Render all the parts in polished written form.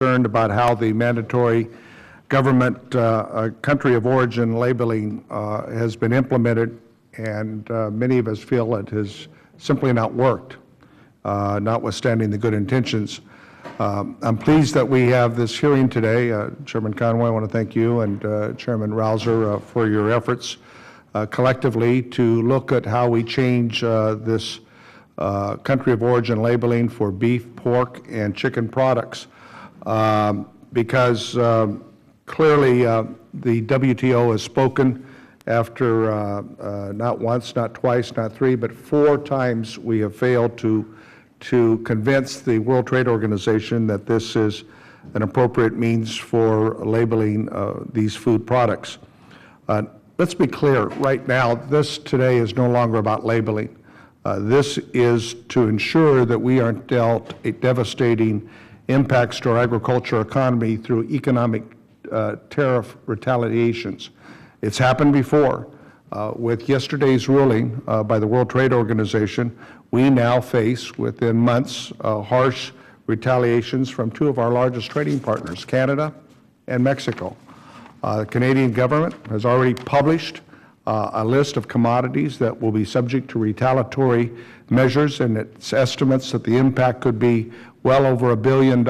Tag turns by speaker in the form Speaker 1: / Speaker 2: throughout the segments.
Speaker 1: concerned about how the mandatory government country of origin labeling has been implemented, and many of us feel it has simply not worked, notwithstanding the good intentions. I'm pleased that we have this hearing today. Chairman Conway, I want to thank you and Chairman Rouser for your efforts collectively to look at how we change this country of origin labeling for beef, pork, and chicken products. Because clearly the WTO has spoken after not once, not twice, not three, but 4 times we have failed to convince the World Trade Organization that this is an appropriate means for labeling these food products. Let's be clear, right now, this today is no longer about labeling. This is to ensure that we aren't dealt a devastating impacts to our agriculture economy through economic tariff retaliations. It's happened before. With yesterday's ruling by the World Trade Organization, we now face, within months, harsh retaliations from 2 of our largest trading partners, Canada and Mexico. The Canadian government has already published a list of commodities that will be subject to retaliatory measures, and its estimates that the impact could be well over $1 billion.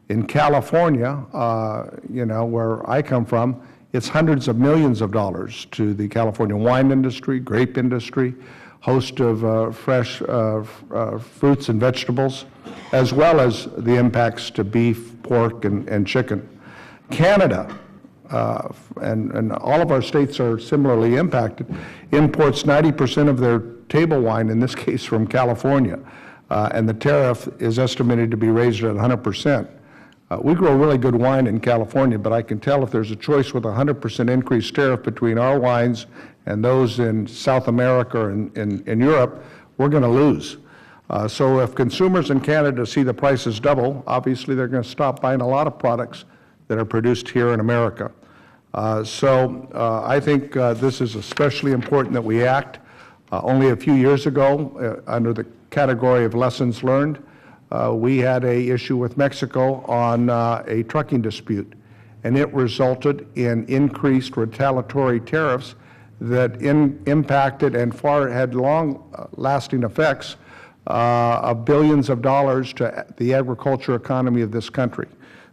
Speaker 1: In California, where I come from, it's hundreds of millions of dollars to the California wine industry, grape industry, host of fresh fruits and vegetables, as well as the impacts to beef, pork, and chicken. Canada, and all of our states are similarly impacted, imports 90% of their table wine, in this case from California, and the tariff is estimated to be raised at 100%. We grow really good wine in California, but I can tell if there's a choice with a 100% increased tariff between our wines and those in South America and in Europe, we're going to lose. So if consumers in Canada see the prices double, obviously they're going to stop buying a lot of products that are produced here in America. I think this is especially important that we act. Only a few years ago, under the category of lessons learned, we had an issue with Mexico on a trucking dispute, and it resulted in increased retaliatory tariffs that impacted and had long-lasting effects of billions of dollars to the agriculture economy of this country.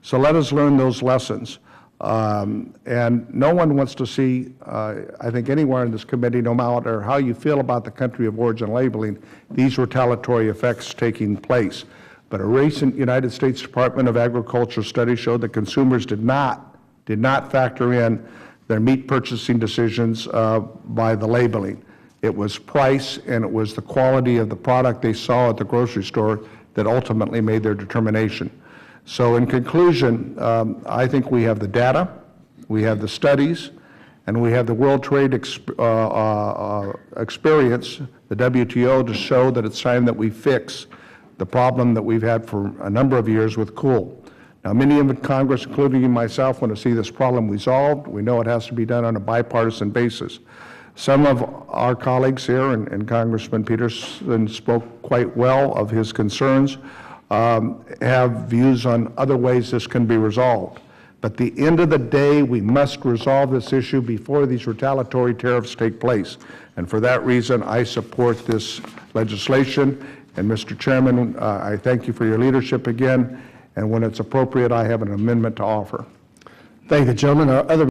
Speaker 1: So let us learn those lessons. And no one wants to see, I think anywhere in this committee, no matter how you feel about the country of origin labeling, these retaliatory effects taking place. But a recent United States Department of Agriculture study showed that consumers did not factor in their meat purchasing decisions by the labeling. It was price and it was the quality of the product they saw at the grocery store that ultimately made their determination. So in conclusion, I think we have the data, we have the studies, and we have the World Trade experience, the WTO, to show that it's time that we fix the problem that we've had for a number of years with cool. Now, many in Congress, including myself, want to see this problem resolved. We know it has to be done on a bipartisan basis. Some of our colleagues here, and Congressman Peterson spoke quite well of his concerns, have views on other ways this can be resolved. But at the end of the day, we must resolve this issue before these retaliatory tariffs take place. And for that reason, I support this legislation. And Mr. Chairman, I thank you for your leadership again. And when it's appropriate, I have an amendment to offer.
Speaker 2: Thank you, gentlemen. Our other